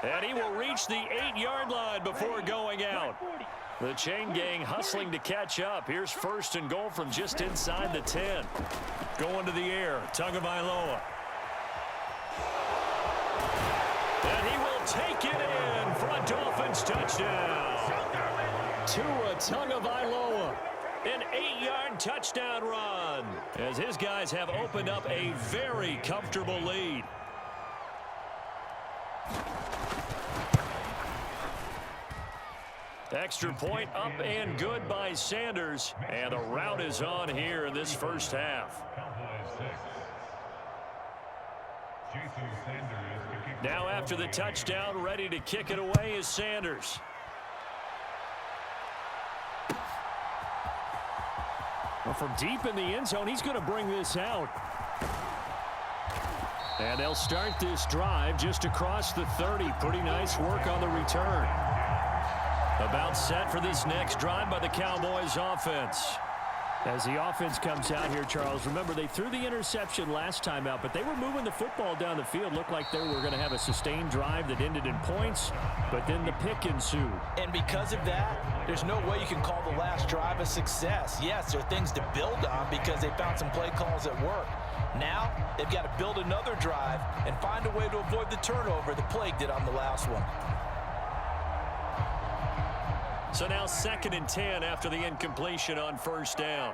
And he will reach the 8-yard line before going out. The chain gang hustling to catch up. Here's 1st and goal from just inside the 10. Going to the air, Tagovailoa. And he will take it in for a Dolphins touchdown. Tua Tagovailoa, an 8-yard touchdown run, as his guys have opened up a very comfortable lead. Extra point up and good by Sanders, and a rout is on here in this first half. Now after the touchdown, ready to kick it away is Sanders. Well, from deep in the end zone, he's going to bring this out. And they'll start this drive just across the 30. Pretty nice work on the return. About set for this next drive by the Cowboys offense. As the offense comes out here, Charles, remember they threw the interception last time out, but they were moving the football down the field. Looked like they were going to have a sustained drive that ended in points, but then the pick ensued. And because of that, there's no way you can call the last drive a success. Yes, there are things to build on because they found some play calls that work. Now, they've got to build another drive and find a way to avoid the turnover the plague did on the last one. So now 2nd and 10 after the incompletion on 1st down.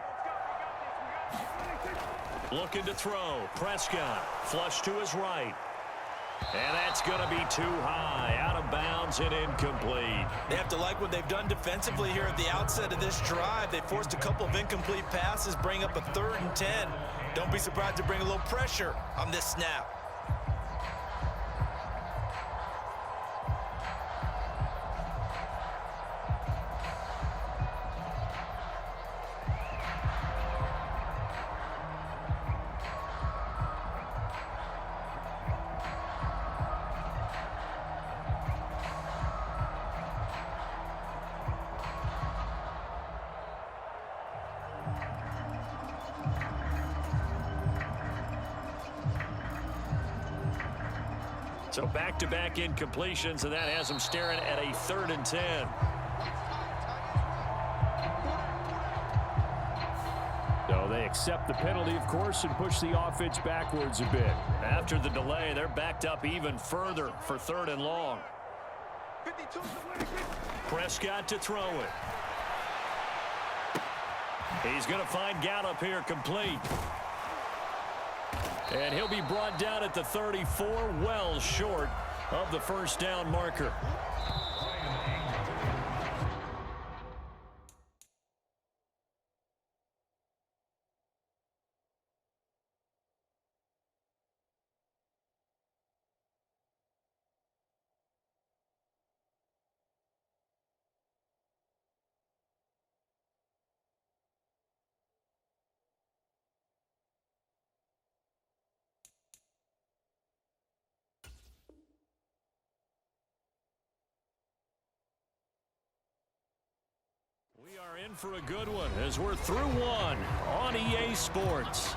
Looking to throw. Prescott. Flush to his right. And that's going to be too high. Out of bounds and incomplete. They have to like what they've done defensively here at the outset of this drive. They forced a couple of incomplete passes, bring up a 3rd and 10. Don't be surprised to bring a little pressure on this snap. So back-to-back incompletions, and that has them staring at a 3rd and 10. So they accept the penalty, of course, and push the offense backwards a bit. After the delay, they're backed up even further for 3rd and long. Prescott to throw it. He's going to find Gallup here complete. And he'll be brought down at the 34, well short of the 1st down marker. We are in for a good one as we're through one on EA Sports.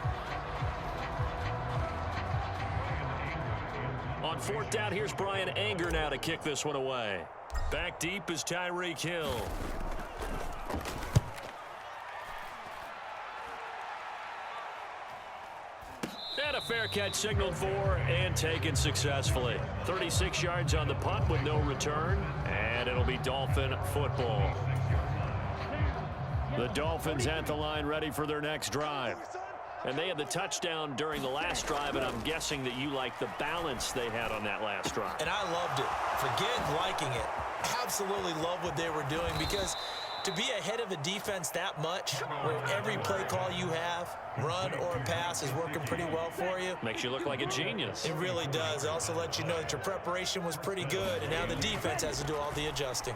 On 4th down, here's Brian Anger now to kick this one away. Back deep is Tyreek Hill. And a fair catch signaled for and taken successfully. 36 yards on the punt with no return, and it'll be Dolphin football. The Dolphins at the line ready for their next drive. And they had the touchdown during the last drive, and I'm guessing that you like the balance they had on that last drive. And I loved it. Forget liking it. Absolutely love what they were doing, because to be ahead of a defense that much, where every play call you have, run or pass, is working pretty well for you. Makes you look like a genius. It really does. It also lets you know that your preparation was pretty good, and now the defense has to do all the adjusting.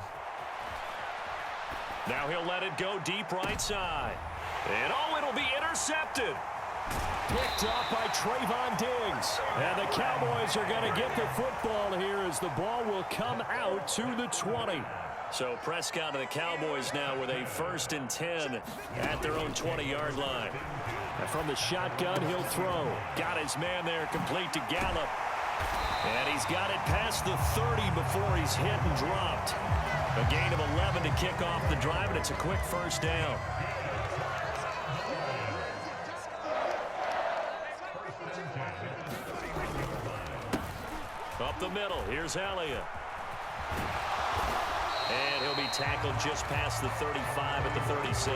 Now he'll let it go deep right side. And it'll be intercepted. Picked off by Trayvon Diggs. And the Cowboys are going to get the football here as the ball will come out to the 20. So Prescott and the Cowboys now with a 1st and 10 at their own 20-yard line. And from the shotgun, he'll throw. Got his man there, complete to Gallup. And he's got it past the 30 before he's hit and dropped. A gain of 11 to kick off the drive, and it's a quick first down. Up the middle, here's Elliott. And he'll be tackled just past the 35 at the 36.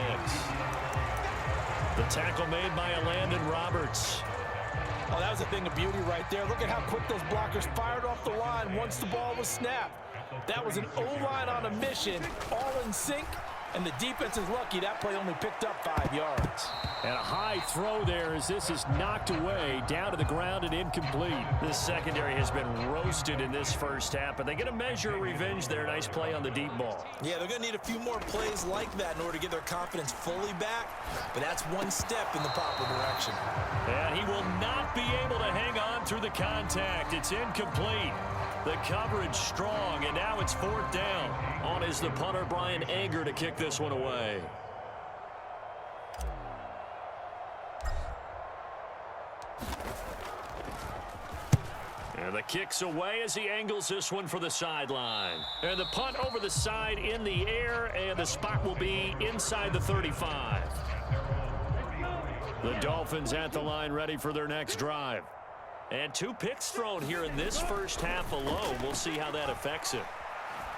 The tackle made by Landon Roberts. Oh, that was a thing of beauty right there. Look at how quick those blockers fired off the line once the ball was snapped. That was an O-line on a mission, all in sync, and the defense is lucky that play only picked up 5 yards. And a high throw there as this is knocked away, down to the ground and incomplete. This secondary has been roasted in this first half, but they get a measure of revenge there. Nice play on the deep ball. Yeah, they're going to need a few more plays like that in order to get their confidence fully back, but that's one step in the proper direction. And he will not be able to hang on through the contact. It's incomplete. The coverage strong, and now it's 4th down. On is the punter, Brian Anger, to kick this one away. And the kick's away as he angles this one for the sideline. And the punt over the side in the air, and the spot will be inside the 35. The Dolphins at the line ready for their next drive. And 2 picks thrown here in this first half alone. We'll see how that affects him.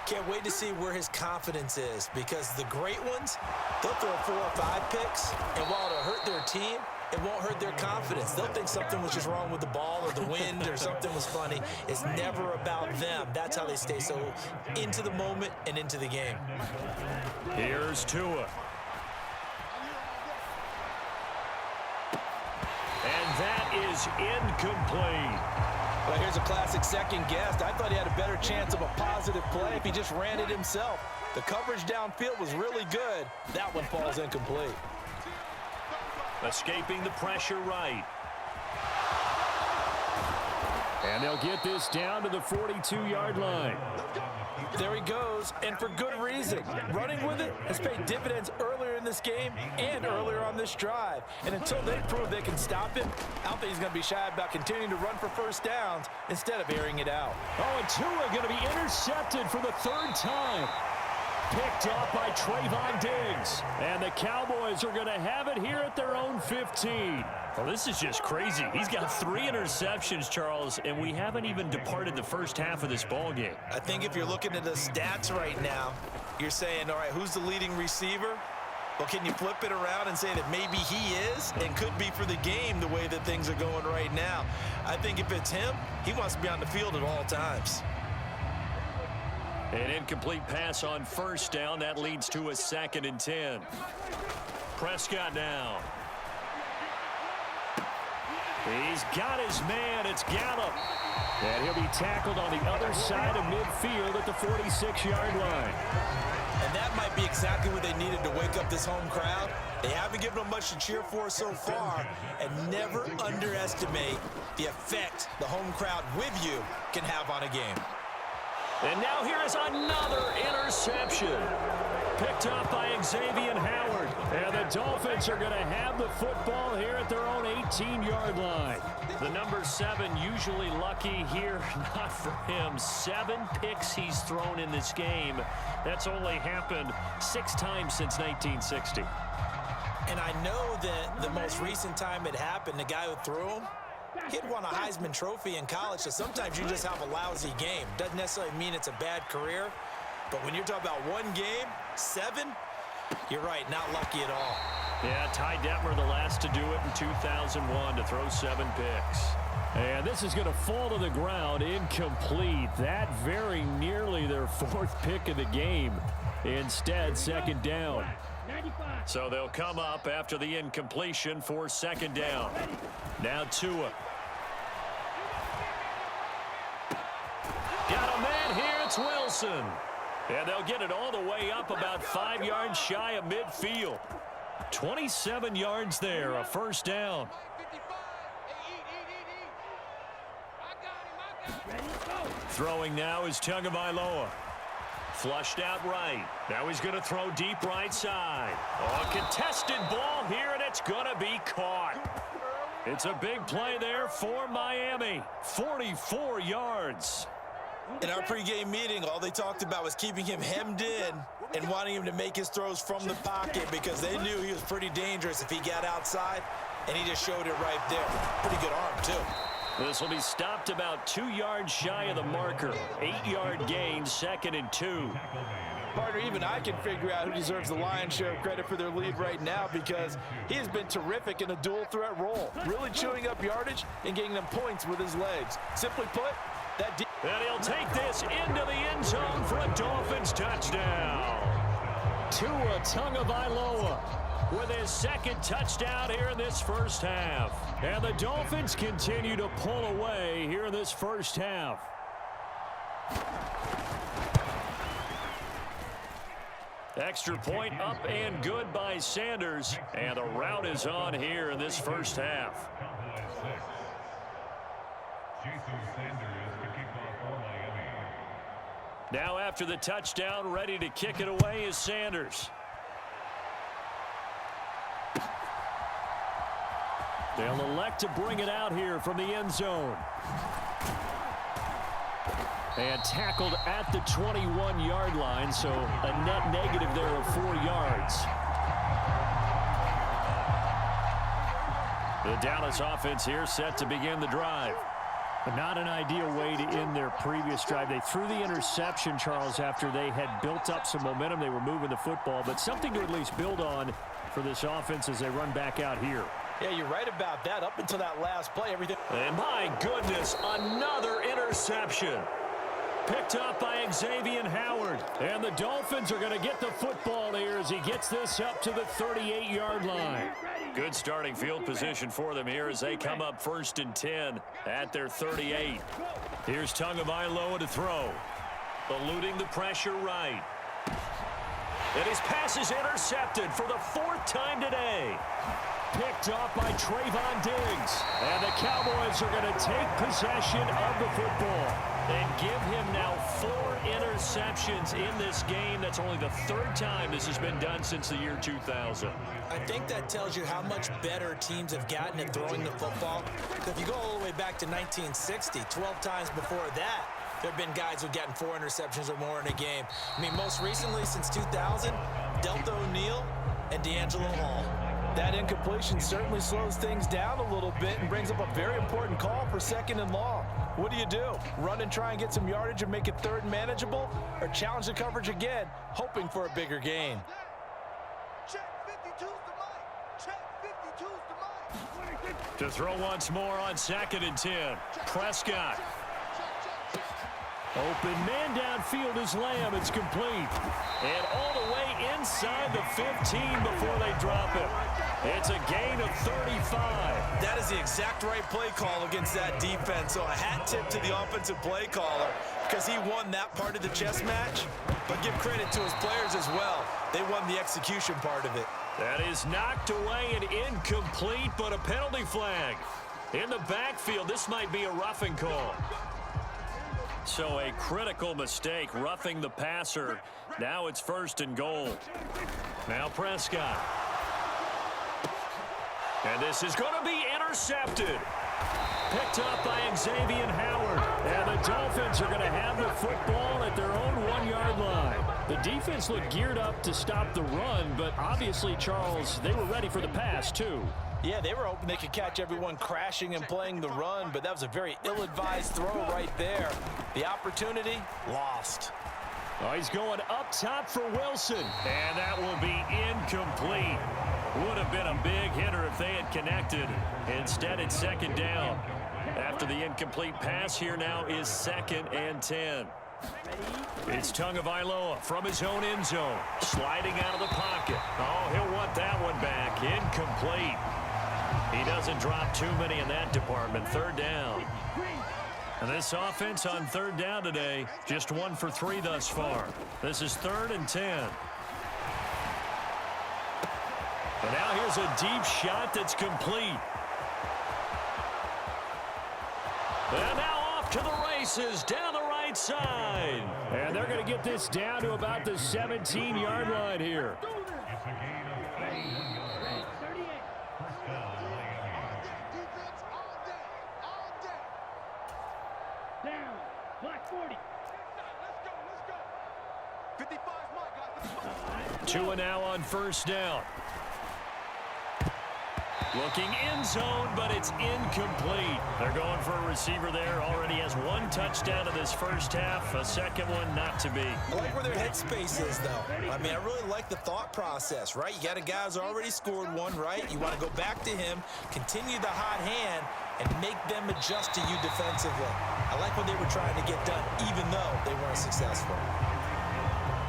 Can't wait to see where his confidence is, because the great ones, they'll throw 4 or 5 picks, and while it'll hurt their team, it won't hurt their confidence. They'll think something was just wrong with the ball or the wind or something was funny. It's never about them. That's how they stay so into the moment and into the game. Here's Tua. And that is incomplete. Well, here's a classic second guess. I thought he had a better chance of a positive play if he just ran it himself. The coverage downfield was really good. That one falls incomplete. Escaping the pressure right. And they'll get this down to the 42-yard line. There he goes, and for good reason. Running with it has paid dividends earlier in this game and earlier on this drive. And until they prove they can stop him, I don't think he's going to be shy about continuing to run for first downs instead of airing it out. Oh, and Tua going to be intercepted for the 3rd time. Picked off by Trayvon Diggs. And the Cowboys are going to have it here at their own 15. Well, this is just crazy. He's got 3 interceptions, Charles, and we haven't even departed the first half of this ball game. I think if you're looking at the stats right now, you're saying, all right, who's the leading receiver? Well, can you flip it around and say that maybe he is and could be for the game the way that things are going right now? I think if it's him, he wants to be on the field at all times. An incomplete pass on first down. That leads to a 2nd and 10. Prescott now. He's got his man. It's Gallup. And he'll be tackled on the other side of midfield at the 46-yard line. And that might be exactly what they needed to wake up this home crowd. They haven't given them much to cheer for so far, and never underestimate the effect the home crowd with you can have on a game. And now here is another interception. Picked up by Xavier Howard. And the Dolphins are going to have the football here at their own 18-yard line. The number 7 usually lucky here. Not for him. 7 picks he's thrown in this game. That's only happened 6 times since 1960. And I know that the most recent time it happened, the guy who threw him, he'd won a Heisman Trophy in college, so sometimes you just have a lousy game. Doesn't necessarily mean it's a bad career, but when you're talking about one game, 7, you're right, not lucky at all. Yeah, Ty Detmer the last to do it in 2001 to throw 7 picks. And this is going to fall to the ground, incomplete. That very nearly their 4th pick of the game. Instead, 2nd down. So they'll come up after the incompletion for 2nd down. Now Tua. Got a man here, it's Wilson. And they'll get it all the way up about 5 yards shy of midfield. 27 yards there, a 1st down. Throwing now is Tagovailoa. Flushed out right. Now he's going to throw deep right side. Oh, a contested ball here, and it's going to be caught. It's a big play there for Miami. 44 yards. In our pregame meeting, all they talked about was keeping him hemmed in and wanting him to make his throws from the pocket because they knew he was pretty dangerous if he got outside, and he just showed it right there. Pretty good arm, too. This will be stopped about 2 yards shy of the marker. 8-yard gain, 2nd and 2. Partner, even I can figure out who deserves the lion's share of credit for their lead right now because he has been terrific in a dual threat role, really chewing up yardage and getting them points with his legs. Simply put, that and he'll take this into the end zone for a Dolphins touchdown. Tua Tagovailoa with his 2nd touchdown here in this first half. And the Dolphins continue to pull away here in this first half. Extra point up and good by Sanders. And the route is on here in this first half. Now after the touchdown, ready to kick it away is Sanders. They'll elect to bring it out here from the end zone. And tackled at the 21-yard line, so a net negative there of 4 yards. The Dallas offense here set to begin the drive. But not an ideal way to end their previous drive. They threw the interception, Charles, after they had built up some momentum. They were moving the football, but something to at least build on for this offense as they run back out here. Yeah, you're right about that. Up until that last play, everything. And my goodness, another interception. Picked up by Xavier Howard. And the Dolphins are going to get the football here as he gets this up to the 38-yard line. Good starting field position for them here as they come up 1st and 10 at their 38. Here's Tagovailoa to throw. Eluding the pressure right. And his pass is intercepted for the 4th time today. Picked off by Trayvon Diggs. And the Cowboys are going to take possession of the football and give him now 4 interceptions in this game. That's only the 3rd time this has been done since the year 2000. I think that tells you how much better teams have gotten at throwing the football. If you go all the way back to 1960, 12 times before that, there have been guys who've gotten 4 interceptions or more in a game. I mean, most recently since 2000, Delta O'Neal and D'Angelo Hall. That incompletion certainly slows things down a little bit and brings up a very important call for 2nd and long. What do? Run and try and get some yardage and make it 3rd and manageable, or challenge the coverage again, hoping for a bigger gain? To throw once more on 2nd and 10. Prescott. Open man downfield is Lamb. It's complete. And all the way inside the 15 before they drop it. It's a gain of 35. That is the exact right play call against that defense. So a hat tip to the offensive play caller because he won that part of the chess match. But give credit to his players as well. They won the execution part of it. That is knocked away and incomplete, but a penalty flag. In the backfield, this might be a roughing call. So a critical mistake, roughing the passer. Now it's 1st and goal. Now Prescott. And this is going to be intercepted. Picked up by Xavier Howard. And the Dolphins are going to have the football at their own 1-yard line. The defense looked geared up to stop the run, but obviously, Charles, they were ready for the pass, too. Yeah, they were hoping they could catch everyone crashing and playing the run, but that was a very ill-advised throw right there. The opportunity, lost. Oh, he's going up top for Wilson, and that will be incomplete. Would have been a big hitter if they had connected. Instead, it's 2nd down. After the incomplete pass, here now is 2nd and 10. It's Tagovailoa from his own end zone, sliding out of the pocket. Oh, he'll want that one back. Incomplete. He doesn't drop too many in that department. 3rd down. And this offense on 3rd down today, just 1 for 3 thus far. This is 3rd and 10. And now here's a deep shot that's complete. And now off to the races down the right side. And they're going to get this down to about the 17-yard line here. 2 now on first down. Looking end zone, but it's incomplete. They're going for a receiver there. Already has 1 touchdown in this first half. A second one not to be. I like where their headspace is, though. I mean, I really like the thought process, right? You got a guy who's already scored one, right? You want to go back to him, continue the hot hand, and make them adjust to you defensively. I like what they were trying to get done, even though they weren't successful.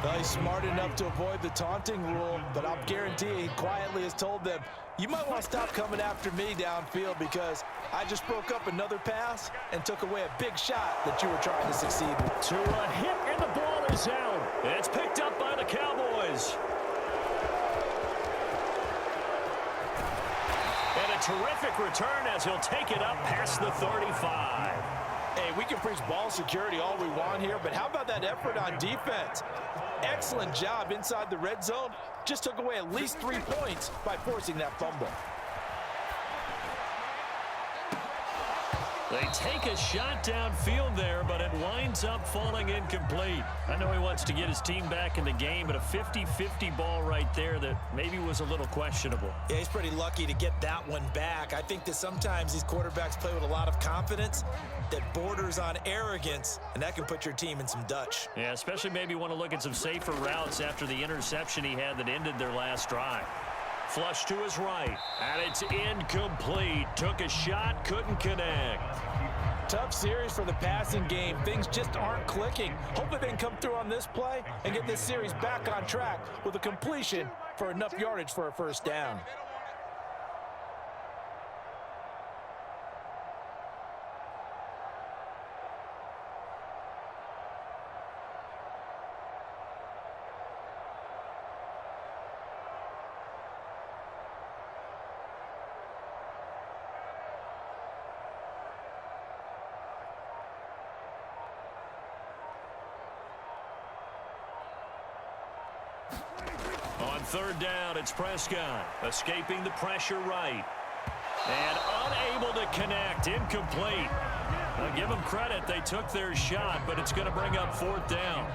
Well, he's smart enough to avoid the taunting rule, but I'll guarantee he quietly has told them, you might want to stop coming after me downfield because I just broke up another pass and took away a big shot that you were trying to succeed with. To a hit, and the ball is out. It's picked up by the Cowboys. And a terrific return as he'll take it up past the 35. Hey, we can preach ball security all we want here, but how about that effort on defense? Excellent job inside the red zone. Just took away at least 3 points by forcing that fumble. They take a shot downfield there, but it winds up falling incomplete. I know he wants to get his team back in the game, but a 50-50 ball right there that maybe was a little questionable. Yeah, he's pretty lucky to get that one back. I think that sometimes these quarterbacks play with a lot of confidence that borders on arrogance, and that can put your team in some Dutch. Yeah, especially maybe want to look at some safer routes after the interception he had that ended their last drive. Flush to his right, and it's incomplete. Took a shot, couldn't connect. Tough series for the passing game. Things just aren't clicking. Hopefully they can come through on this play and get this series back on track with a completion for enough yardage for a first down. On third down, it's Prescott, escaping the pressure right. And unable to connect, incomplete. Now give them credit, they took their shot, but it's going to bring up fourth down.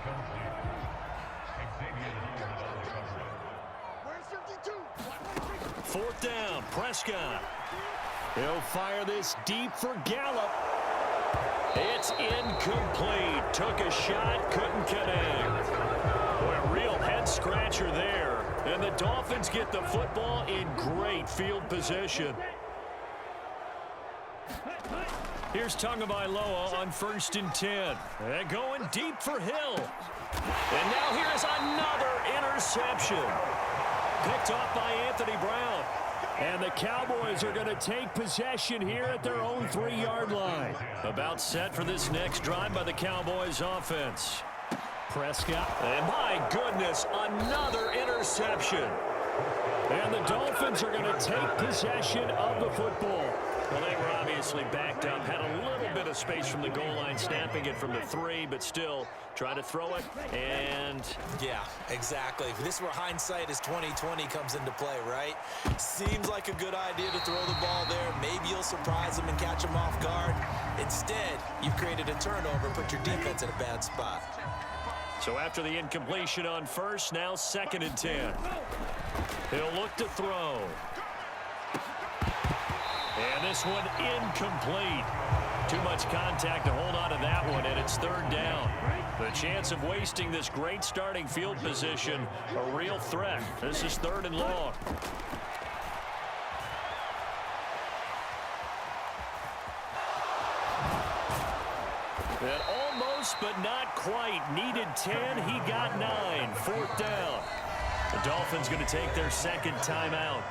Fourth down, Prescott. He'll fire this deep for Gallup. It's incomplete. Took a shot, couldn't connect. Boy, a real head-scratcher there. And the Dolphins get the football in great field position. Here's Tagovailoa on 1st and 10. And going deep for Hill. And now here's another interception. Picked off by Anthony Brown. And the Cowboys are going to take possession here at their own 3-yard line. About set for this next drive by the Cowboys offense. Prescott, and my goodness, another interception. And the Dolphins are going to take possession of the football. Well, they were obviously backed up, had a little bit of space from the goal line, snapping it from the 3, but still trying to throw it, and... Yeah, exactly. This is where hindsight is 20/20 comes into play, right? Seems like a good idea to throw the ball there. Maybe you'll surprise them and catch them off guard. Instead, you've created a turnover, put your defense in a bad spot. So after the incompletion on first, now 2nd and 10. He'll look to throw. And this one incomplete. Too much contact to hold on to that one, and it's 3rd down. The chance of wasting this great starting field position, a real threat. This is 3rd and long. And almost, but not quite. Needed 10, he got 9. 4th down. The Dolphins going to take their 2nd timeout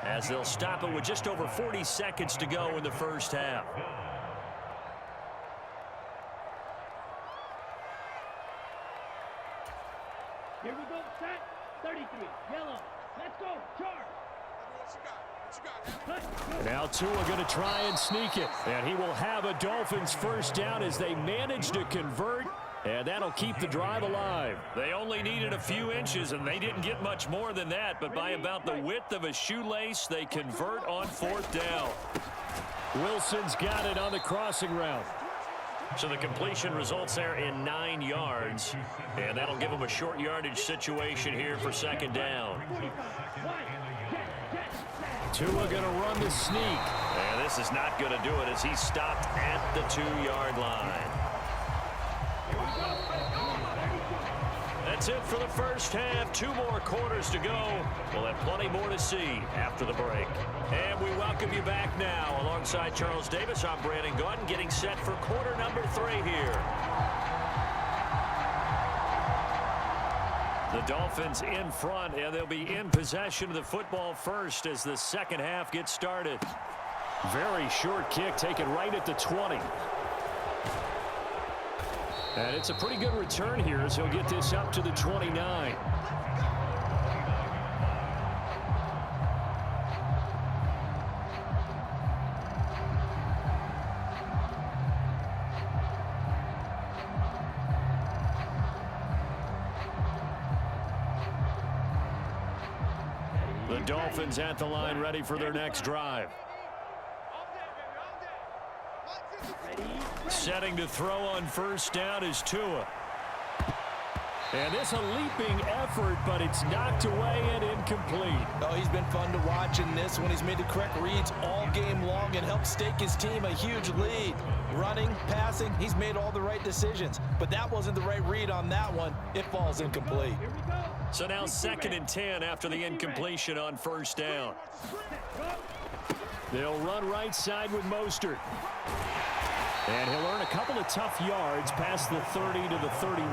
as they'll stop it with just over 40 seconds to go in the first half. Here we go, set, 33, yellow, let's go, charge. Now Tua going to try and sneak it, and he will have a Dolphins first down as they manage to convert, and that'll keep the drive alive. They only needed a few inches, and they didn't get much more than that, but by about the width of a shoelace, they convert on 4th down. Wilson's got it on the crossing route. So the completion results there in 9 yards, and that'll give them a short yardage situation here for second down. Tua going to run the sneak. And this is not going to do it as he's stopped at the 2-yard line. That's it for the first half. 2 more quarters to go. We'll have plenty more to see after the break. And we welcome you back now. Alongside Charles Davis, I'm Brandon Gordon, getting set for quarter number 3 here. The Dolphins in front, and they'll be in possession of the football first as the second half gets started. Very short kick taken right at the 20. And it's a pretty good return here as he'll get this up to the 29. The Dolphins at the line ready for their next drive. Setting to throw on first down is Tua. And this a leaping effort, but it's knocked away and incomplete. Oh, he's been fun to watch in this one. He's made the correct reads all game long and helped stake his team a huge lead. Running, passing, he's made all the right decisions. But that wasn't the right read on that one. It falls incomplete. So now 2nd and 10 after the incompletion on first down. They'll run right side with Mostert. And he'll earn a couple of tough yards past the 30 to the 31.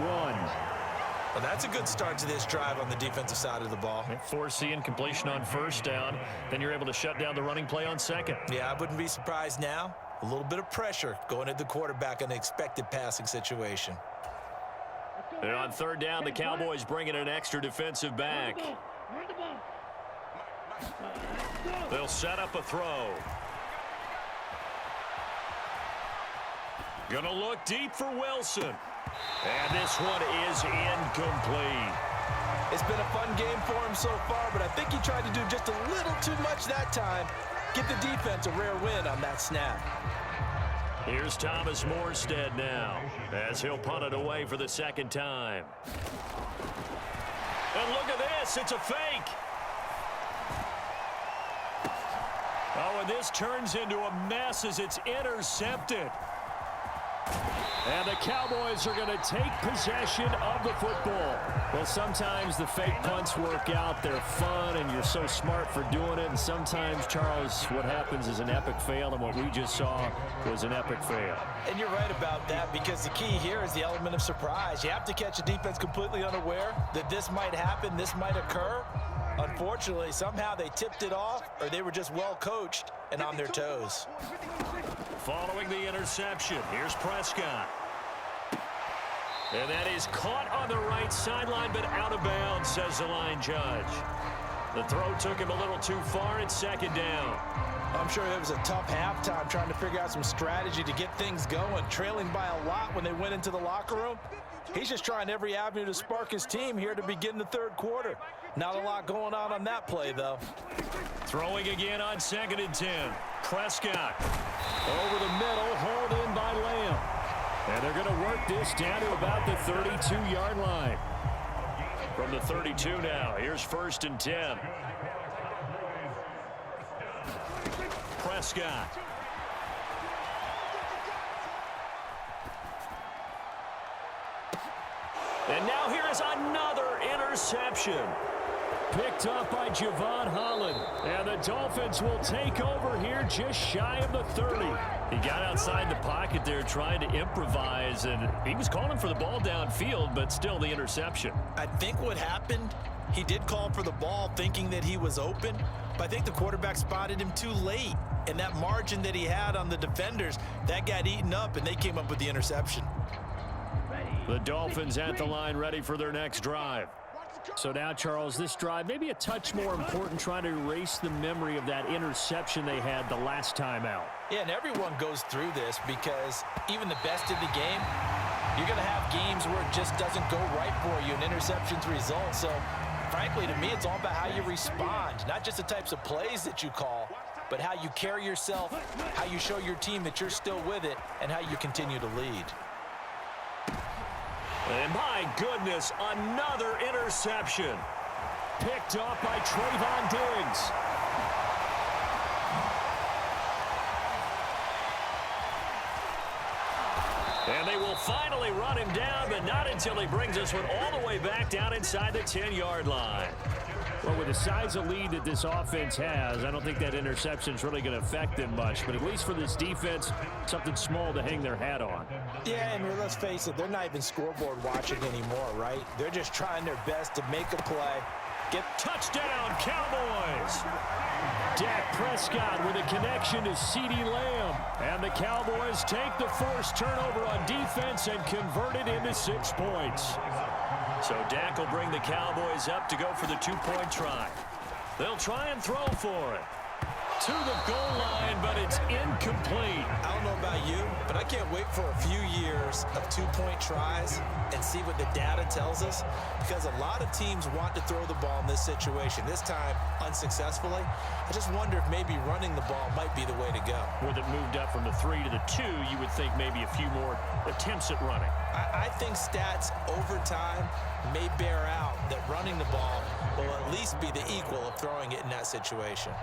Well, that's a good start to this drive on the defensive side of the ball. Force the incompletion on first down. Then you're able to shut down the running play on second. Yeah, I wouldn't be surprised now. A little bit of pressure going at the quarterback in an expected passing situation. And on third down, the Cowboys bring in an extra defensive back. They'll set up a throw. Gonna look deep for Wilson. And this one is incomplete. It's been a fun game for him so far, but I think he tried to do just a little too much that time. Give the defense a rare win on that snap. Here's Thomas Morstead now as he'll punt it away for the second time. And look at this. It's a fake. Oh, and this turns into a mess as it's intercepted. And the Cowboys are going to take possession of the football. Well, sometimes the fake punts work out. They're fun, and you're so smart for doing it. And sometimes, Charles, what happens is an epic fail, and what we just saw was an epic fail. And you're right about that, because the key here is the element of surprise. You have to catch a defense completely unaware that this might happen, this might occur. Unfortunately, somehow they tipped it off, or they were just well coached and on their toes. Following the interception, here's Prescott. And that is caught on the right sideline, but out of bounds, says the line judge. The throw took him a little too far. It's second down. I'm sure it was a tough halftime trying to figure out some strategy to get things going, trailing by a lot when they went into the locker room. He's just trying every avenue to spark his team here to begin the third quarter. Not a lot going on that play, though. Throwing again on 2nd and 10. Prescott over the middle, hauled in by Lamb. And they're going to work this down to about the 32-yard line. From the 32 now, here's 1st and 10. Prescott. And now here is another interception. Picked up by Javon Holland. And the Dolphins will take over here just shy of the 30. He got outside the pocket there trying to improvise, and he was calling for the ball downfield, but still the interception. I think what happened, he did call for the ball thinking that he was open, but I think the quarterback spotted him too late. And that margin that he had on the defenders, that got eaten up, and they came up with the interception. The Dolphins at the line ready for their next drive. So now, Charles, this drive maybe a touch more important, trying to erase the memory of that interception they had the last time out. Yeah, and everyone goes through this because even the best in the game, you're going to have games where it just doesn't go right for you, and interceptions result. So, frankly, to me, it's all about how you respond, not just the types of plays that you call. but how you carry yourself, how you show your team that you're still with it, and how you continue to lead. And my goodness, another interception. Picked off by Trayvon Diggs. And they will finally run him down, but not until he brings this one all the way back down inside the 10-yard line. Well, with the size of lead that this offense has, I don't think that interception is really going to affect them much. But at least for this defense, something small to hang their hat on. Yeah, and let's face it, they're not even scoreboard watching anymore, right? They're just trying their best to make a play. Get touchdown, Cowboys! Dak Prescott with a connection to CeeDee Lamb. And the Cowboys take the forced turnover on defense and convert it into 6 points. So Dak will bring the Cowboys up to go for the 2-point try. They'll try and throw for it. To the goal line, but it's incomplete. I don't know about you, but I can't wait for a few years of 2-point tries and see what the data tells us, because a lot of teams want to throw the ball in this situation, this time unsuccessfully. I just wonder if maybe running the ball might be the way to go. With it moved up from the 3 to the 2, you would think maybe a few more attempts at running. I think stats over time may bear out that running the ball will at least be the equal of throwing it in that situation.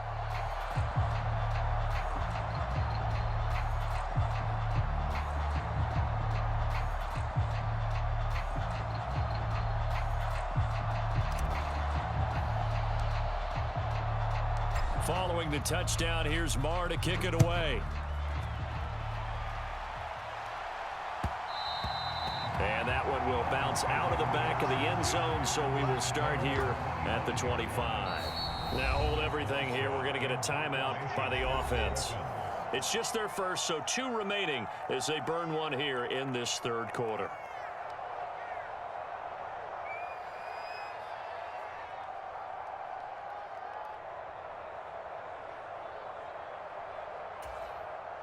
Following the touchdown, here's Marr to kick it away. And that one will bounce out of the back of the end zone, so we will start here at the 25. Now hold everything here. We're going to get a timeout by the offense. It's just their first, so 2 remaining as they burn one here in this third quarter.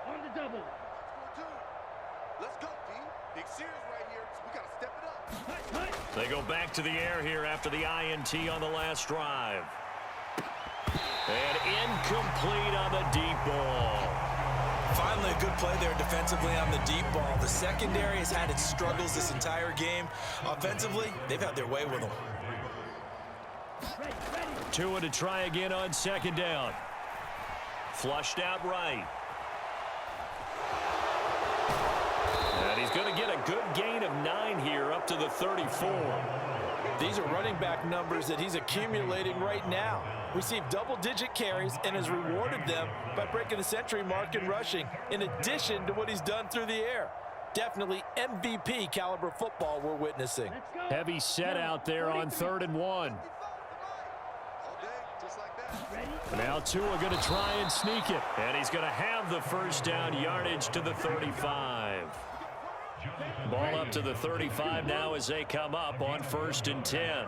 On the double. Let's go, D. Big series right here. We got to step it up. They go back to the air here after the INT on the last drive. And incomplete on the deep ball. Finally a good play there defensively on the deep ball. The secondary has had its struggles this entire game. Offensively, they've had their way with them. Tua to try again on second down. Flushed out right. And he's going to get a good gain of 9 here up to the 34. These are running back numbers that he's accumulating right now. Received double-digit carries and has rewarded them by breaking the century mark in rushing, in addition to what he's done through the air. Definitely MVP caliber football we're witnessing. Heavy set out there on 3rd and 1. All day, just like that. Now Tua going to try and sneak it. And he's going to have the first down yardage to the 35. Ball up to the 35 now as they come up on 1st and 10.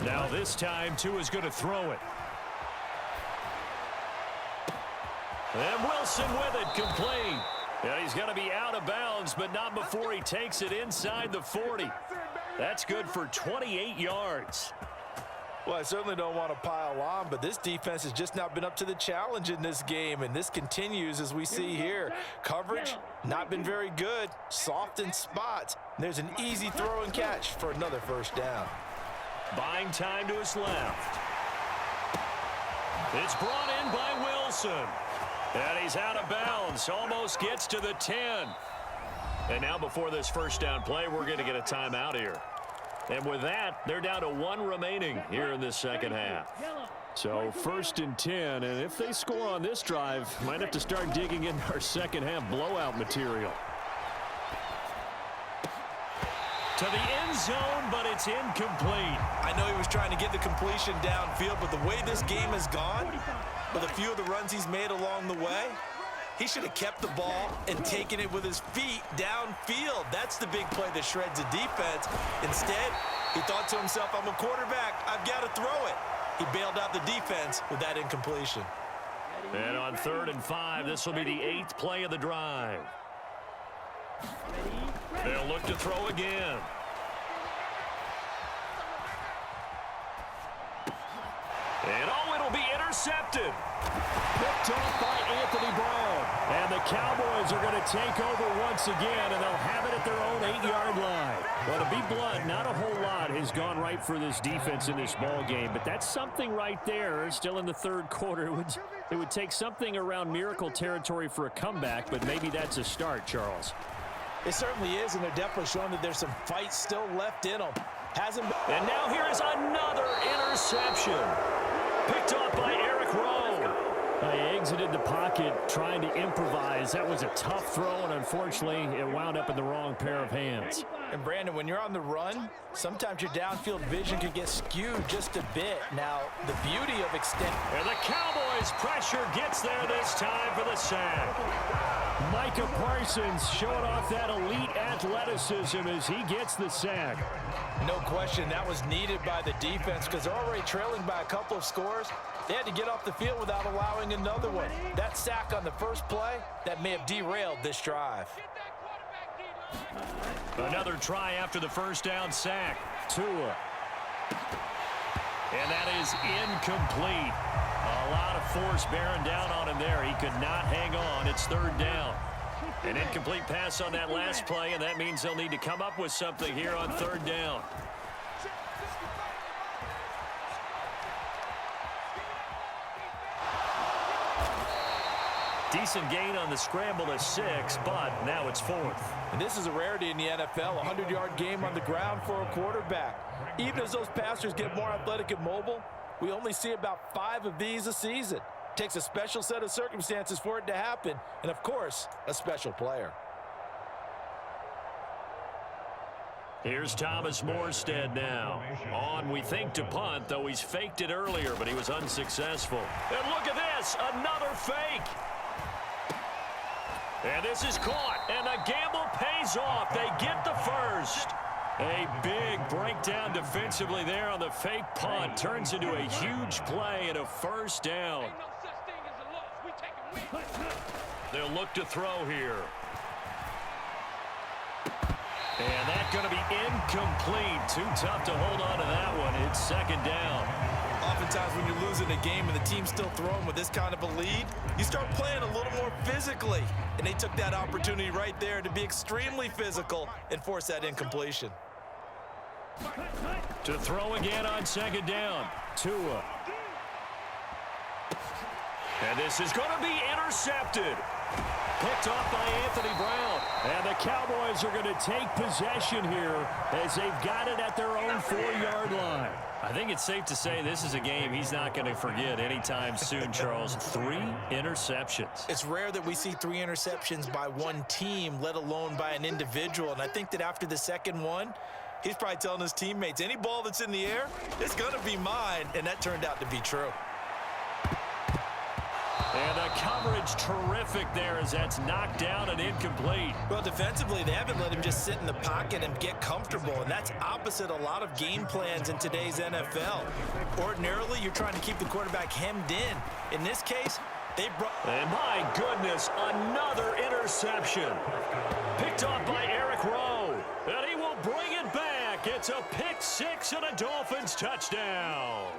Now this time Tua's going to throw it. And Wilson with it, complete. And he's going to be out of bounds, but not before he takes it inside the 40. That's good for 28 yards. Well, I certainly don't want to pile on, but this defense has just not been up to the challenge in this game, and this continues as we see here. Coverage, not been very good. Soft in spots. There's an easy throw and catch for another first down. Buying time to his left. It's brought in by Wilson. And he's out of bounds. Almost gets to the 10. And now before this first down play, we're going to get a timeout here. And with that, they're down to 1 remaining here in this second half. So 1st and 10, and if they score on this drive, might have to start digging in our second half blowout material. To the end zone, but it's incomplete. I know he was trying to get the completion downfield, but the way this game has gone, with a few of the runs he's made along the way, he should have kept the ball and taken it with his feet downfield. That's the big play that shreds the defense. Instead, he thought to himself, I'm a quarterback. I've got to throw it. He bailed out the defense with that incompletion. And on 3rd and 5, this will be the 8th play of the drive. They'll look to throw again. And oh, it'll be intercepted. intercepted. Picked off by Anthony Brown. And the Cowboys are going to take over once again, and they'll have it at their own 8-yard line. Well, to be blunt, not a whole lot has gone right for this defense in this ball game, but that's something right there. Still in the third quarter. It would take something around miracle territory for a comeback, but maybe that's a start, Charles. It certainly is, and they're definitely showing that there's some fight still left in them. Hasn't been. And now here is another interception. Picked off by Eric Rowe. He exited the pocket trying to improvise. That was a tough throw, and unfortunately, it wound up in the wrong pair of hands. And Brandon, when you're on the run, sometimes your downfield vision can get skewed just a bit. Now, the beauty of extend. And the Cowboys' pressure gets there this time for the sack. Micah Parsons showing off that elite athleticism as he gets the sack. No question, that was needed by the defense because they're already trailing by a couple of scores. They had to get off the field without allowing another one. That sack on the first play, that may have derailed this drive. Another try after the first down sack. Tua. And that is incomplete. A lot of force bearing down on him there. He could not hang on. It's third down. An incomplete pass on that last play, and that means they'll need to come up with something here on third down. Decent gain on the scramble of 6, but now it's 4th. And this is a rarity in the NFL, a 100-yard game on the ground for a quarterback. Even as those passers get more athletic and mobile, we only see about 5 of these a season. Takes a special set of circumstances for it to happen, and of course, a special player. Here's Thomas Morstead now. On, we think, to punt, though he's faked it earlier, but he was unsuccessful. And look at this, another fake. And this is caught, and the gamble pays off. They get the first. A big breakdown defensively there on the fake punt. Turns into a huge play and a first down. They'll look to throw here. And that's going to be incomplete. Too tough to hold on to that one. It's second down. Oftentimes when you're losing a game and the team's still throwing with this kind of a lead, you start playing a little more physically. And they took that opportunity right there to be extremely physical and force that incompletion. To throw again on second down. Tua. And this is going to be intercepted. Picked off by Anthony Brown. And the Cowboys are going to take possession here as they've got it at their own 4-yard line. I think it's safe to say this is a game he's not going to forget anytime soon, Charles. 3 interceptions. It's rare that we see 3 interceptions by one team, let alone by an individual. And I think that after the second one, he's probably telling his teammates, any ball that's in the air, it's going to be mine. And that turned out to be true. And the coverage terrific there as that's knocked down and incomplete. Well, defensively, they haven't let him just sit in the pocket and get comfortable, and that's opposite a lot of game plans in today's NFL. Ordinarily, you're trying to keep the quarterback hemmed in. In this case, they brought... And my goodness, another interception. Picked off by Eric Rowe, and he will bring it back. It's a pick 6 and a Dolphins touchdown.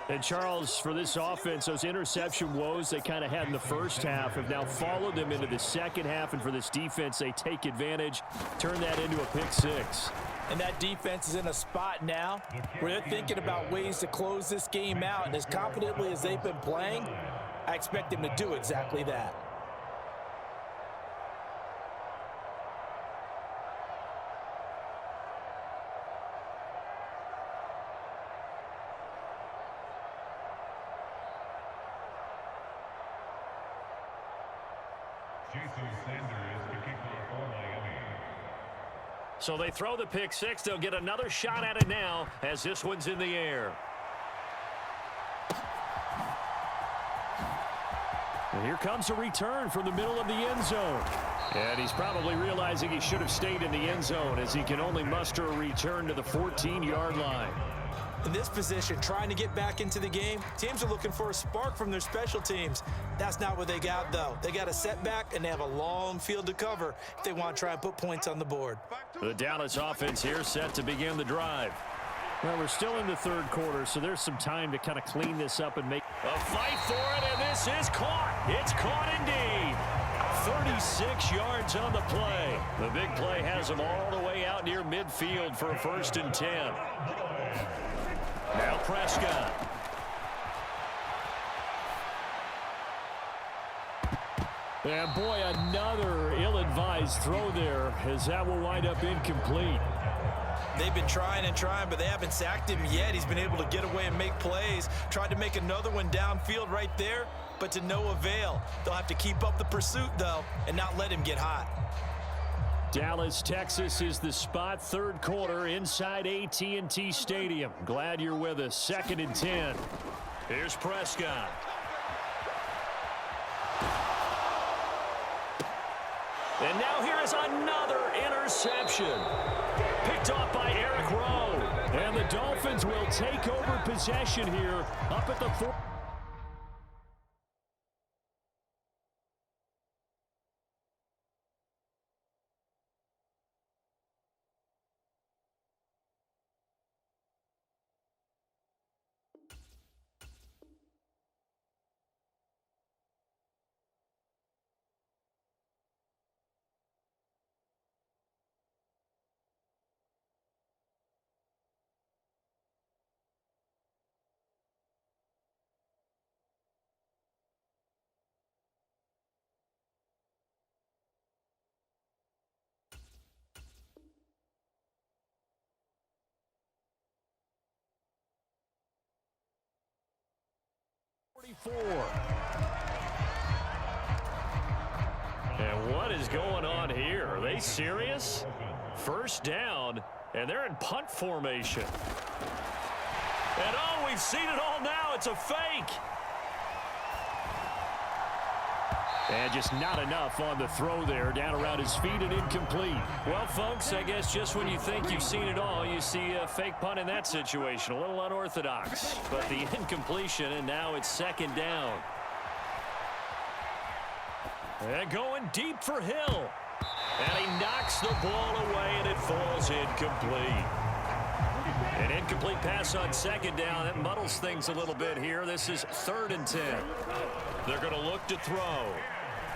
And, Charles, for this offense, those interception woes they kind of had in the first half have now followed them into the second half. And for this defense, they take advantage, turn that into a pick 6. And that defense is in a spot now where they're thinking about ways to close this game out. And as confidently as they've been playing, I expect them to do exactly that. So they throw the pick 6. They'll get another shot at it now as this one's in the air. And here comes a return from the middle of the end zone. And he's probably realizing he should have stayed in the end zone as he can only muster a return to the 14-yard line. In this position, trying to get back into the game, teams are looking for a spark from their special teams. That's not what they got, though. They got a setback, and they have a long field to cover if they want to try and put points on the board. The Dallas offense here set to begin the drive. Well, we're still in the third quarter, so there's some time to kind of clean this up and make a fight for it, and this is caught. It's caught indeed. 36 yards on the play. The big play has them all the way out near midfield for a 1st and 10. Now Prescott. And boy, another ill-advised throw there, as that will wind up incomplete. They've been trying and trying, but they haven't sacked him yet. He's been able to get away and make plays. Tried to make another one downfield right there, but to no avail. They'll have to keep up the pursuit, though, and not let him get hot. Dallas, Texas is the spot. Third quarter inside AT&T Stadium. Glad you're with us. 2nd and 10. Here's Prescott. And now here is another interception. Picked off by Eric Rowe. And the Dolphins will take over possession here up at the 4. And what is going on here? Are they serious? 1st down, and they're in punt formation. And oh, we've seen it all now. It's a fake. And just not enough on the throw there, down around his feet and incomplete. Well, folks, I guess just when you think you've seen it all, you see a fake punt in that situation. A little unorthodox, but the incompletion, and now it's 2nd down. And going deep for Hill. And he knocks the ball away, and it falls incomplete. An incomplete pass on 2nd down. That muddles things a little bit here. This is 3rd and 10. They're going to look to throw.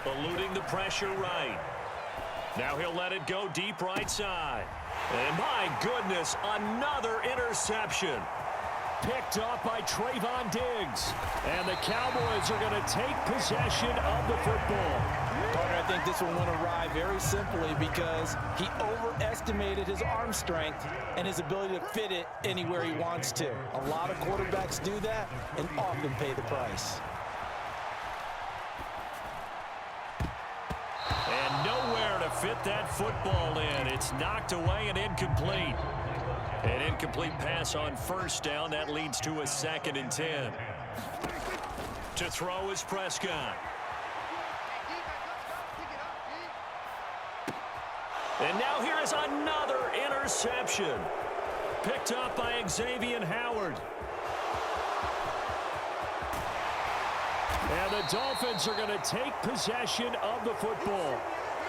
Eluding the pressure right. Now he'll let it go deep right side. And my goodness, another interception. Picked off by Trayvon Diggs. And the Cowboys are going to take possession of the football. Partner, I think this one went awry very simply because he overestimated his arm strength and his ability to fit it anywhere he wants to. A lot of quarterbacks do that and often pay the price. And nowhere to fit that football in. It's knocked away and incomplete. An incomplete pass on 1st down. That leads to a 2nd and 10. To throw is Prescott. And now here is another interception. Picked up by Xavier Howard. And the Dolphins are going to take possession of the football.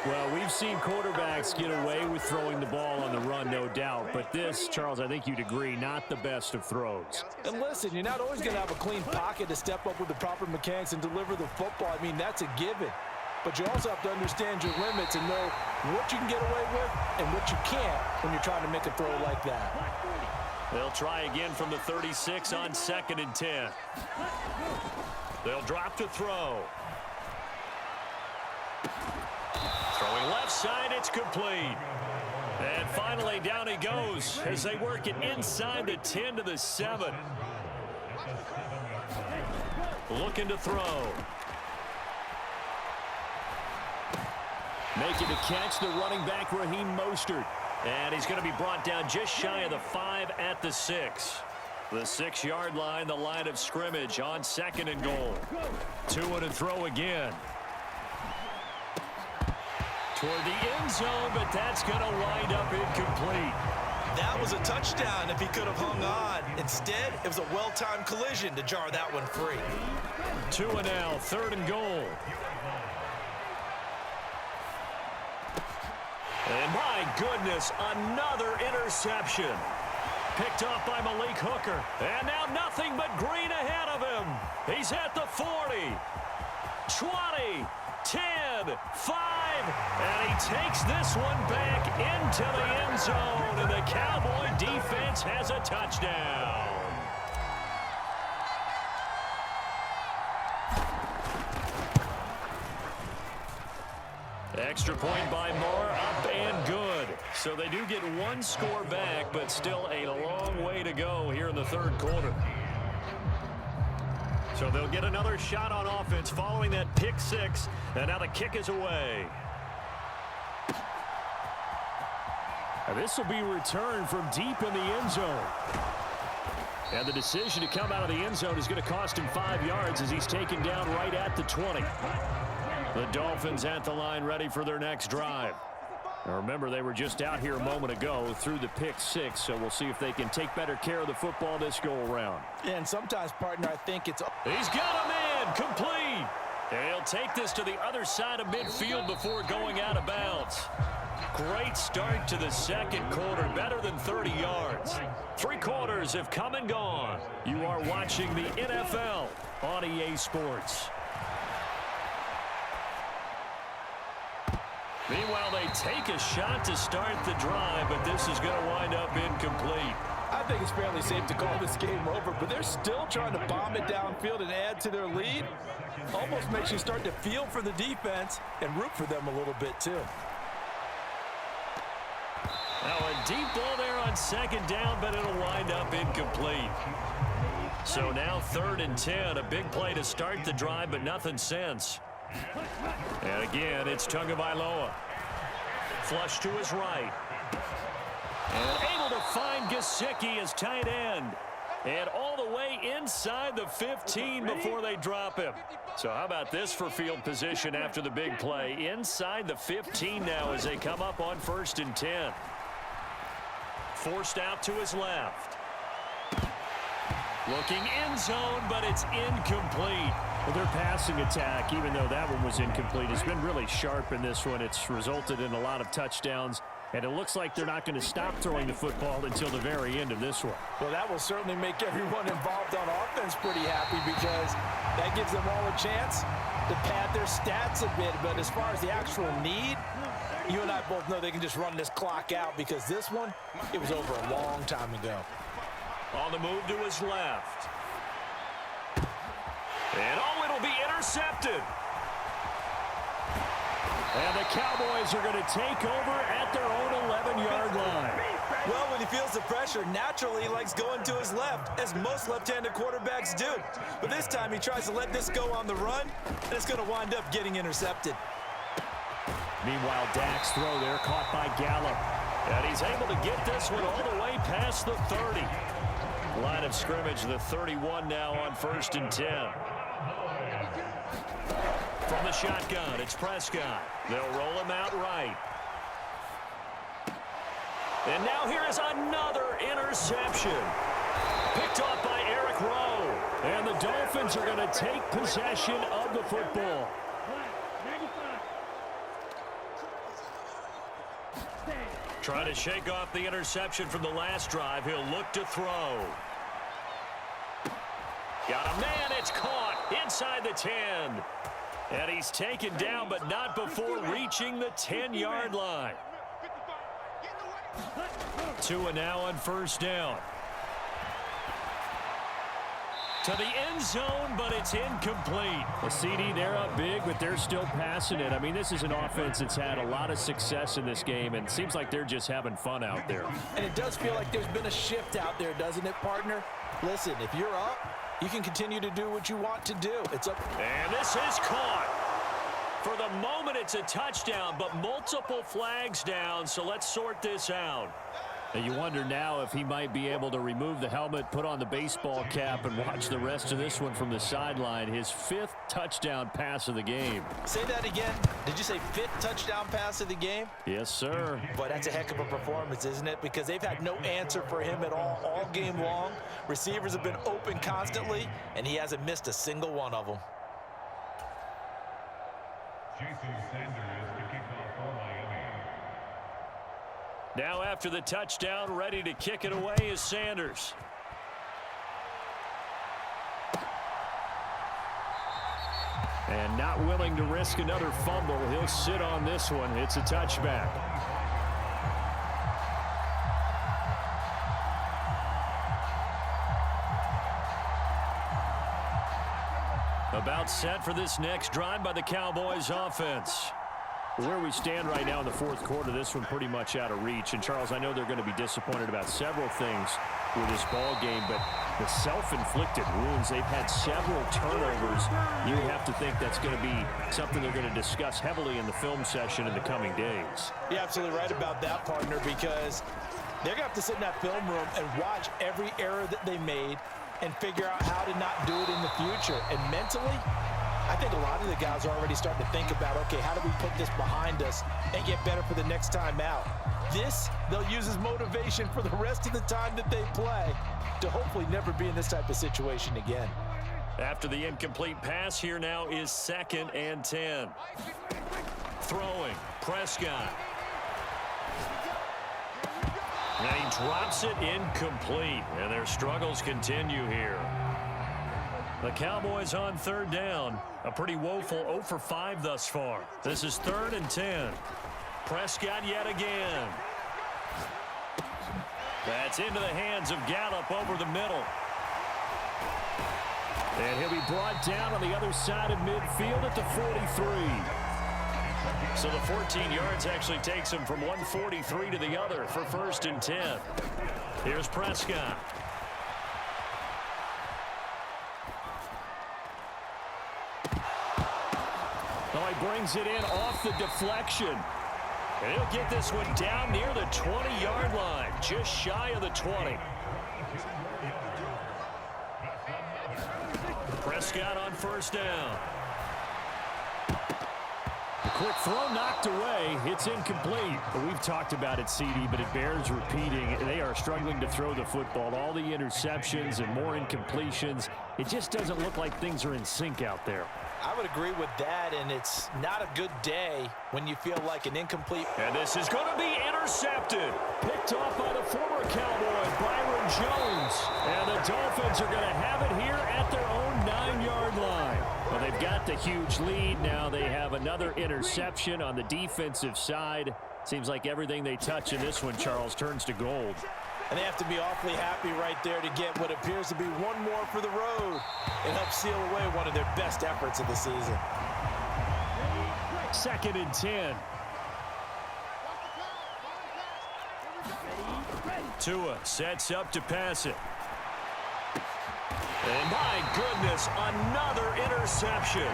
Well, we've seen quarterbacks get away with throwing the ball on the run, no doubt. But this, Charles, I think you'd agree, not the best of throws. And listen, you're not always going to have a clean pocket to step up with the proper mechanics and deliver the football. I mean, that's a given. But you also have to understand your limits and know what you can get away with and what you can't when you're trying to make a throw like that. They'll try again from the 36 on 2nd and 10. They'll drop to throw. Throwing left side, it's complete. And finally, down he goes as they work it inside the 10 to the 7. Looking to throw. Making the catch, the running back, Raheem Mostert. And he's going to be brought down just shy of the 5 at the 6. The 6-yard line, the line of scrimmage on 2nd and goal. 2 and a throw again. Toward the end zone, but that's going to wind up incomplete. That was a touchdown if he could have hung on. Instead, it was a well-timed collision to jar that one free. 2 and now, 3rd and goal. And my goodness, another interception. Picked off by Malik Hooker. And now nothing but green ahead of him. He's at the 40, 20, 10, 5, and he takes this one back into the end zone, and the Cowboy defense has a touchdown. Extra point by Moore, up and good. So they do get one score back, but still a long way to go here in the third quarter. So they'll get another shot on offense following that pick six, and now the kick is away. And this will be returned from deep in the end zone. And the decision to come out of the end zone is going to cost him 5 yards as he's taken down right at the 20. The Dolphins at the line ready for their next drive. Now remember, they were just out here a moment ago through the pick six, so we'll see if they can take better care of the football this go-around. And sometimes, partner, I think it's... He's got a man, complete. And he'll take this to the other side of midfield before going out of bounds. Great start to the second quarter, better than 30 yards. 3 quarters have come and gone. You are watching the NFL on EA Sports. Meanwhile, they take a shot to start the drive, but this is going to wind up incomplete. I think it's fairly safe to call this game over, but they're still trying to bomb it downfield and add to their lead. Almost makes you start to feel for the defense and root for them a little bit, too. Now a deep ball there on second down, but it'll wind up incomplete. So now 3rd and 10, a big play to start the drive, but nothing since. And again, it's Tagovailoa. Flush to his right. And able to find Gesicki as tight end. And all the way inside the 15 before they drop him. So how about this for field position after the big play? Inside the 15 now as they come up on 1st and 10. Forced out to his left. Looking end zone, but it's incomplete. Well, their passing attack, even though that one was incomplete, has been really sharp in this one. It's resulted in a lot of touchdowns, and it looks like they're not going to stop throwing the football until the very end of this one. Well, that will certainly make everyone involved on offense pretty happy because that gives them all a chance to pad their stats a bit. But as far as the actual need, you and I both know they can just run this clock out because this one, it was over a long time ago. On the move to his left. And it'll be intercepted. And the Cowboys are going to take over at their own 11-yard line. Well, when he feels the pressure, naturally he likes going to his left, as most left-handed quarterbacks do. But this time he tries to let this go on the run, and it's going to wind up getting intercepted. Meanwhile, Dak's throw there caught by Gallup. And he's able to get this one all the way past the 30. Line of scrimmage, the 31 now on 1st and 10. From the shotgun, it's Prescott. They'll roll him out right. And now here is another interception. Picked off by Eric Rowe. And the Dolphins are going to take possession of the football. Trying to shake off the interception from the last drive. He'll look to throw. Got a man. It's caught inside the 10. And he's taken down, but not before reaching the 10-yard line. 2 and now on 1st down. To the end zone, but it's incomplete. The CD, they're up big, but they're still passing it. I mean, this is an offense that's had a lot of success in this game, and it seems like they're just having fun out there. And it does feel like there's been a shift out there, doesn't it, partner? Listen, if you're up, you can continue to do what you want to do. It's up. And this is caught. For the moment, it's a touchdown, but multiple flags down, so let's sort this out. And you wonder now if he might be able to remove the helmet, put on the baseball cap, and watch the rest of this one from the sideline. His 5th touchdown pass of the game. Say that again. Did you say 5th touchdown pass of the game? Yes, sir. But that's a heck of a performance, isn't it? Because they've had no answer for him at all game long. Receivers have been open constantly, and he hasn't missed a single one of them. Jason Sanders to kick off for Miami. Now after the touchdown, ready to kick it away is Sanders. And not willing to risk another fumble. He'll sit on this one. It's a touchback. About set for this next drive by the Cowboys offense. Where we stand right now in the fourth quarter, this one pretty much out of reach. And, Charles, I know they're going to be disappointed about several things with this ball game, but the self-inflicted wounds, they've had several turnovers. You have to think that's going to be something they're going to discuss heavily in the film session in the coming days. You're absolutely right about that, partner, because they're going to have to sit in that film room and watch every error that they made and figure out how to not do it in the future. And mentally, I think a lot of the guys are already starting to think about, okay, how do we put this behind us and get better for the next time out? This, they'll use as motivation for the rest of the time that they play to hopefully never be in this type of situation again. After the incomplete pass, here now is 2nd and 10. Throwing, Prescott. And he drops it incomplete, and their struggles continue here. The Cowboys on 3rd down. A pretty woeful 0 for 5 thus far. This is 3rd and 10. Prescott yet again. That's into the hands of Gallup over the middle. And he'll be brought down on the other side of midfield at the 43. So the 14 yards actually takes him from 143 to the other for 1st and 10. Here's Prescott. Oh, he brings it in off the deflection. And he'll get this one down near the 20-yard line, just shy of the 20. Prescott on 1st down. The quick throw knocked away. It's incomplete. We've talked about it, CD, but it bears repeating. They are struggling to throw the football. All the interceptions and more incompletions. It just doesn't look like things are in sync out there. I would agree with that, and it's not a good day when you feel like an incomplete. And this is going to be intercepted. Picked off by the former Cowboy, Byron Jones. And the Dolphins are going to have it here at their own 9-yard line. Well, they've got the huge lead. Now they have another interception on the defensive side. Seems like everything they touch in this one, Charles, turns to gold. And they have to be awfully happy right there to get what appears to be one more for the road and help seal away one of their best efforts of the season. 2nd and 10. Tua sets up to pass it. And my goodness, another interception.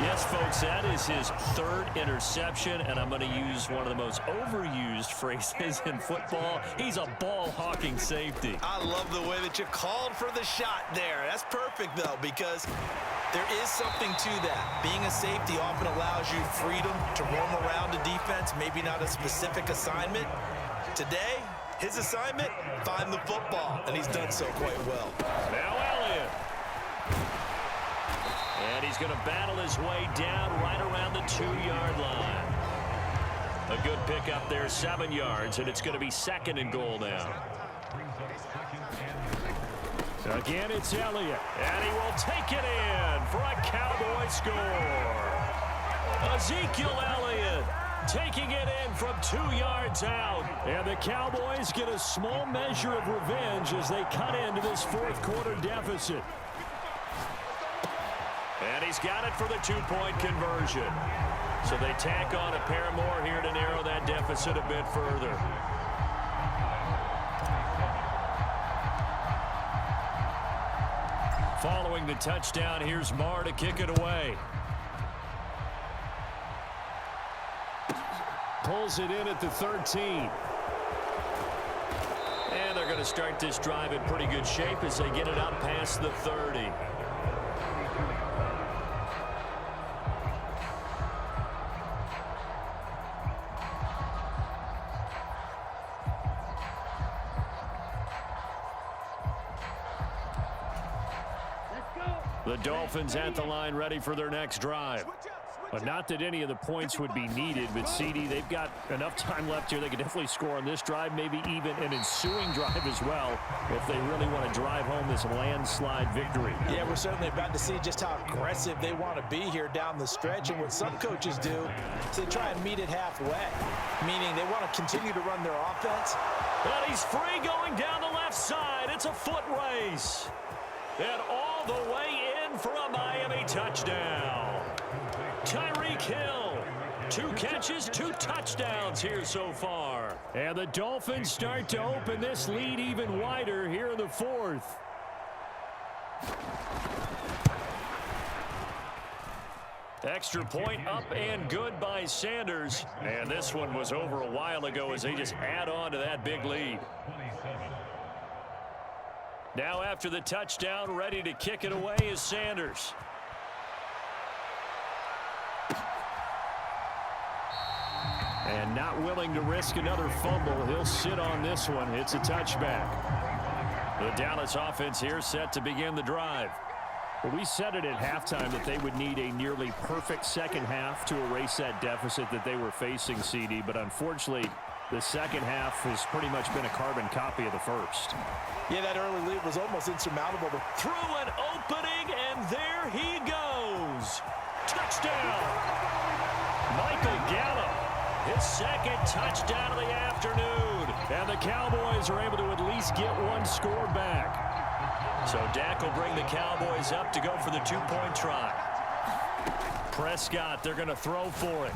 Yes, folks, that is his 3rd interception, and I'm going to use one of the most overused phrases in football. He's a ball-hawking safety. I love the way that you called for the shot there. That's perfect, though, because there is something to that. Being a safety often allows you freedom to roam around a defense, maybe not a specific assignment. Today, his assignment, find the football, and he's done so quite well. Now Elliott. And he's going to battle his way down right around the 2-yard line. A good pickup there, 7 yards, and it's going to be 2nd and goal now. Again, it's Elliott, and he will take it in for a Cowboy score. Ezekiel Elliott taking it in from 2 yards out. And the Cowboys get a small measure of revenge as they cut into this 4th quarter deficit. And he's got it for the 2-point conversion. So they tack on a pair more here to narrow that deficit a bit further. Following the touchdown, here's Marr to kick it away. Pulls it in at the 13. And they're going to start this drive in pretty good shape as they get it up past the 30. The Dolphins at the line ready for their next drive. But not that any of the points would be needed, but CD, they've got enough time left here. They could definitely score on this drive, maybe even an ensuing drive as well, if they really want to drive home this landslide victory. Yeah, we're certainly about to see just how aggressive they want to be here down the stretch. And what some coaches do is they try and meet it halfway, meaning they want to continue to run their offense. And he's free going down the left side. It's a foot race. And all the way in for a Miami touchdown. Tyreek Hill, 2 catches, 2 touchdowns here so far. And the Dolphins start to open this lead even wider here in the 4th. Extra point up and good by Sanders. And this one was over a while ago as they just add on to that big lead. Now after the touchdown, ready to kick it away is Sanders. And not willing to risk another fumble. He'll sit on this one. It's a touchback. The Dallas offense here set to begin the drive. Well, we said it at halftime that they would need a nearly perfect second half to erase that deficit that they were facing, CD. But unfortunately, the second half has pretty much been a carbon copy of the first. Yeah, that early lead was almost insurmountable. Through an opening, and there he goes. Touchdown. Michael Gallup. His second touchdown of the afternoon. And the Cowboys are able to at least get one score back. So Dak will bring the Cowboys up to go for the 2-point try. Prescott, they're going to throw for it.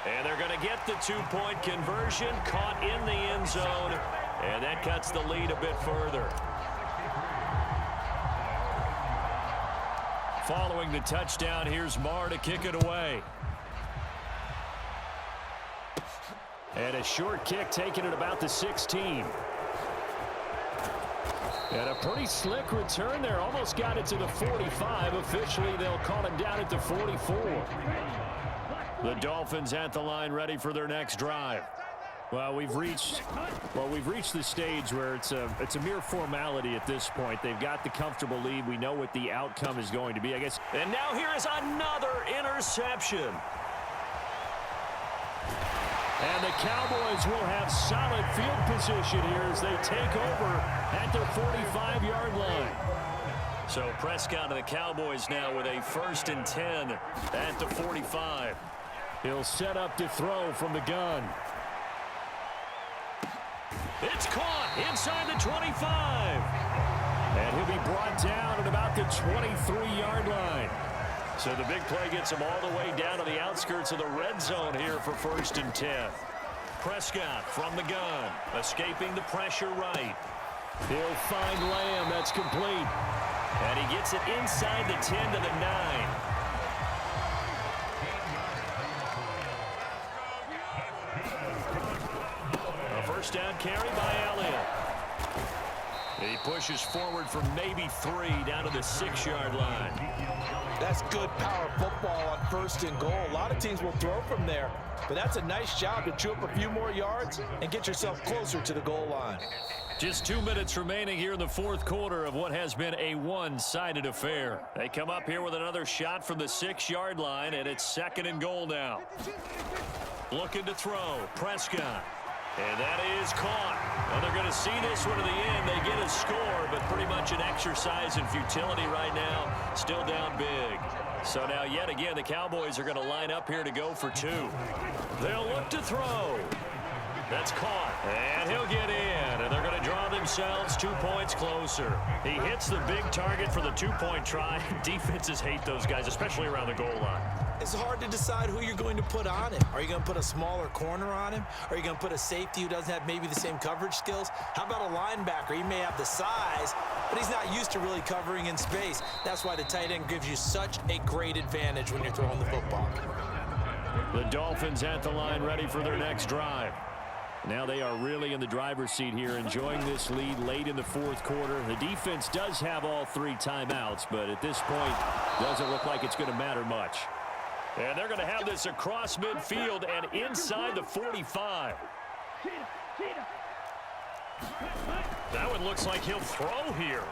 And they're going to get the 2-point conversion, caught in the end zone. And that cuts the lead a bit further. Following the touchdown, here's Marr to kick it away. And a short kick taken at about the 16. And a pretty slick return there. Almost got it to the 45. Officially, they'll call it down at the 44. The Dolphins at the line ready for their next drive. Well, we've reached the stage where it's a mere formality at this point. They've got the comfortable lead. We know what the outcome is going to be, I guess. And now here is another interception. And the Cowboys will have solid field position here as they take over at their 45-yard line. So Prescott and the Cowboys now with a 1st and 10 at the 45. He'll set up to throw from the gun. It's caught inside the 25. And he'll be brought down at about the 23-yard line. So the big play gets him all the way down to the outskirts of the red zone here for 1st and 10. Prescott from the gun, escaping the pressure right. He'll find Lamb. That's complete. And he gets it inside the 10 to the 9. A 1st down carry by Elliott. He pushes forward for maybe 3 down to the 6-yard line. That's good power football on 1st and goal. A lot of teams will throw from there, but that's a nice job to chew up a few more yards and get yourself closer to the goal line. Just 2 minutes remaining here in the 4th quarter of what has been a one-sided affair. They come up here with another shot from the 6-yard line, and it's 2nd and goal now. Looking to throw. Prescott. And that is caught. Well, they're going to see this one to the end. They get a score, but pretty much an exercise in futility right now. Still down big. So now yet again, the Cowboys are going to line up here to go for 2. They'll look to throw. That's caught. And he'll get in. And they're going to draw themselves 2 points closer. He hits the big target for the 2-point try. Defenses hate those guys, especially around the goal line. It's hard to decide who you're going to put on him. Are you going to put a smaller corner on him? Are you going to put a safety who doesn't have maybe the same coverage skills? How about a linebacker? He may have the size, but he's not used to really covering in space. That's why the tight end gives you such a great advantage when you're throwing the football. The Dolphins at the line ready for their next drive. Now they are really in the driver's seat here, enjoying this lead late in the 4th quarter. The defense does have all 3 timeouts, but at this point, doesn't look like it's going to matter much. And they're going to have this across midfield and inside the 45. That one looks like he'll throw here.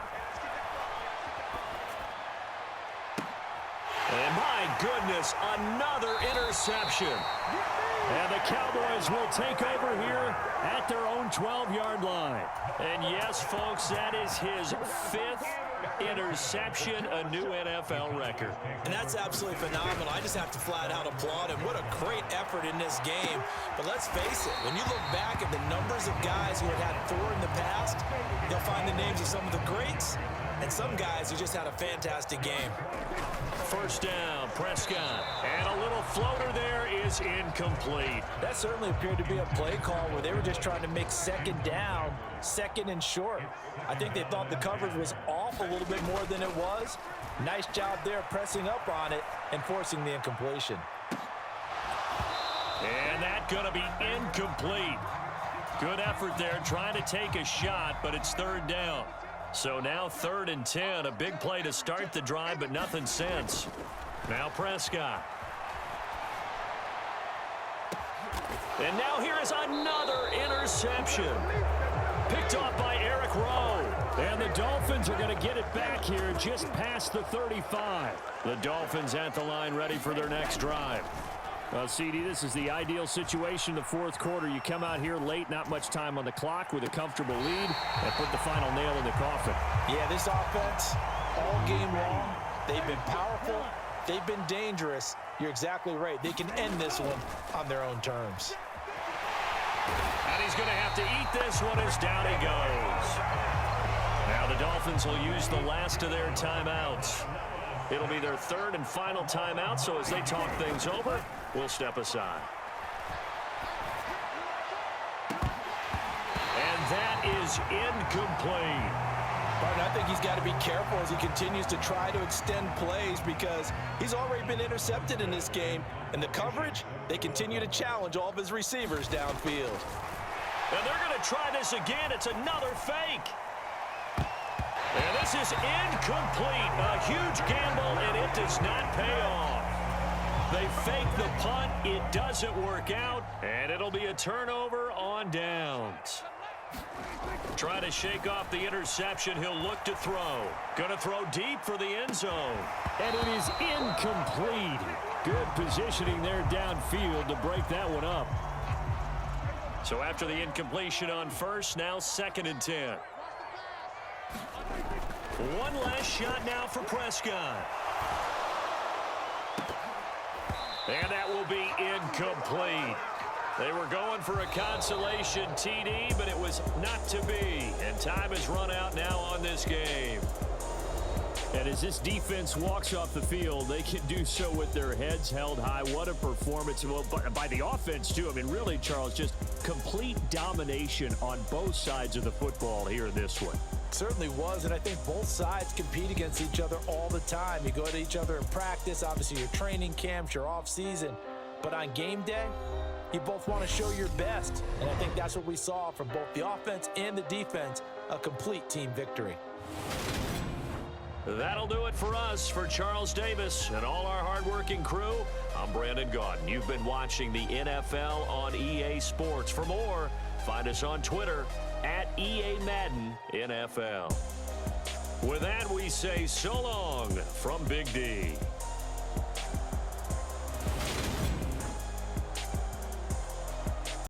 And my goodness, another interception. And the Cowboys will take over here at their own 12-yard line. And yes, folks, that is his 5th interception, a new NFL record. And that's absolutely phenomenal. I just have to flat out applaud him. What a great effort in this game. But let's face it, when you look back at the numbers of guys who have had 4 in the past, you'll find the names of some of the greats and some guys who just had a fantastic game. First down, Prescott. And a little floater there is incomplete. That certainly appeared to be a play call where they were just trying to make second down, second and short. I think they thought the coverage was off a little bit more than it was. Nice job there pressing up on it and forcing the incompletion. And that's going to be incomplete. Good effort there trying to take a shot, but it's 3rd down. So now 3rd and 10, a big play to start the drive, but nothing since. Now Prescott. And now here is another interception. Picked off by Eric Rowe. And the Dolphins are going to get it back here just past the 35. The Dolphins at the line ready for their next drive. Well, CD, this is the ideal situation, the 4th quarter. You come out here late, not much time on the clock with a comfortable lead, and put the final nail in the coffin. Yeah, this offense, all game long, they've been powerful, they've been dangerous. You're exactly right. They can end this one on their own terms. And he's going to have to eat this one as down he goes. Now the Dolphins will use the last of their timeouts. It'll be their 3rd and final timeout, so as they talk things over, we'll step aside. And that is incomplete. Martin, I think he's got to be careful as he continues to try to extend plays because he's already been intercepted in this game. And the coverage, they continue to challenge all of his receivers downfield. And they're going to try this again. It's another fake. And this is incomplete. A huge gamble, and it does not pay off. They fake the punt. It doesn't work out, and it'll be a turnover on downs. Trying to shake off the interception. He'll look to throw. Going to throw deep for the end zone. And it is incomplete. Good positioning there downfield to break that one up. So after the incompletion on first, now 2nd and 10. One last shot now for Prescott. And that will be incomplete. They were going for a consolation TD, but it was not to be. And time has run out now on this game. And as this defense walks off the field, they can do so with their heads held high. What a performance by the offense, too. I mean, really, Charles, just complete domination on both sides of the football here in this one. Certainly was, and I think both sides compete against each other all the time. You go to each other in practice, obviously your training camps, your off-season. But on game day, you both want to show your best. And I think that's what we saw from both the offense and the defense, a complete team victory. That'll do it for us. For Charles Davis and all our hardworking crew, I'm Brandon Gaudin. You've been watching the NFL on EA Sports. For more, find us on Twitter at EA Madden NFL. With that, we say so long from Big D.